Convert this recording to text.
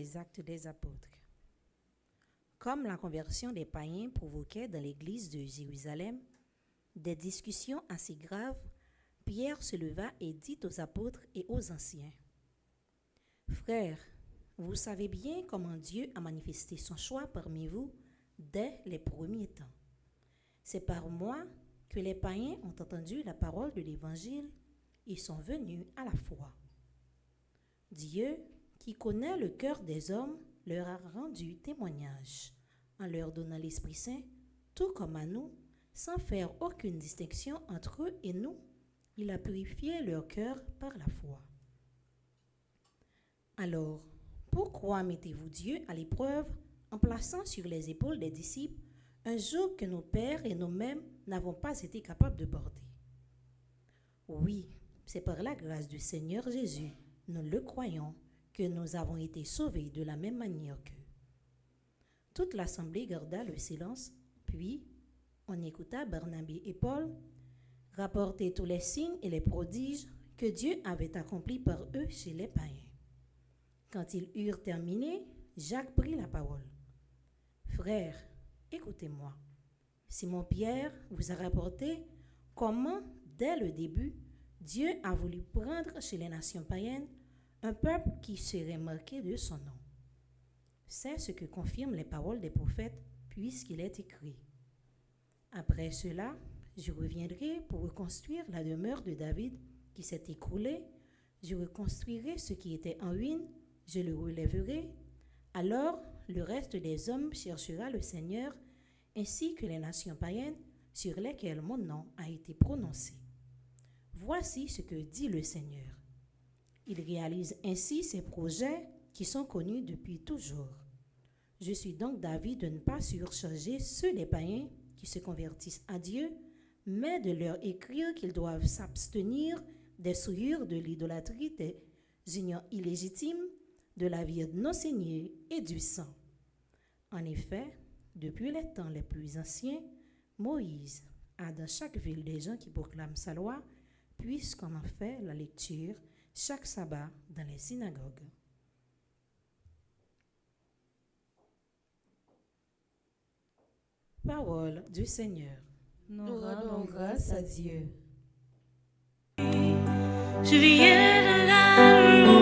les Actes des Apôtres. Comme la conversion des païens provoquait dans l'église de Jérusalem des discussions assez graves, Pierre se leva et dit aux apôtres et aux anciens: « Frères, vous savez bien comment Dieu a manifesté son choix parmi vous dès les premiers temps. C'est par moi que les païens ont entendu la parole de l'Évangile et sont venus à la foi. Dieu, qui connaît le cœur des hommes, leur a rendu témoignage en leur donnant l'Esprit Saint, tout comme à nous, sans faire aucune distinction entre eux et nous. Il a purifié leur cœur par la foi. Alors, pourquoi mettez-vous Dieu à l'épreuve en plaçant sur les épaules des disciples un joug que nos pères et nous-mêmes n'avons pas été capables de porter? Oui, c'est par la grâce du Seigneur Jésus, nous le croyons, que nous avons été sauvés de la même manière qu'eux. » Toute l'assemblée garda le silence, puis on écouta Barnabé et Paul rapporter tous les signes et les prodiges que Dieu avait accomplis par eux chez les païens. Quand ils eurent terminé, Jacques prit la parole. « Frères, écoutez-moi. Simon-Pierre vous a rapporté comment, dès le début, Dieu a voulu prendre chez les nations païennes un peuple qui serait marqué de son nom. C'est ce que confirment les paroles des prophètes, puisqu'il est écrit. Après cela, je reviendrai pour reconstruire la demeure de David qui s'est écroulée. Je reconstruirai ce qui était en ruine, je le relèverai. Alors, le reste des hommes cherchera le Seigneur, ainsi que les nations païennes sur lesquelles mon nom a été prononcé. Voici ce que dit le Seigneur. Il réalise ainsi ses projets qui sont connus depuis toujours. Je suis donc d'avis de ne pas surcharger ceux des païens qui se convertissent à Dieu, mais de leur écrire qu'ils doivent s'abstenir des souillures de l'idolâtrie, des unions illégitimes, de la vie non saignée et du sang. En effet, depuis les temps les plus anciens, Moïse a dans chaque ville des gens qui proclament sa loi, puisqu'on en fait la lecture chaque sabbat dans les synagogues. Parole du Seigneur. Nous rendons grâce à Dieu. Je viens de la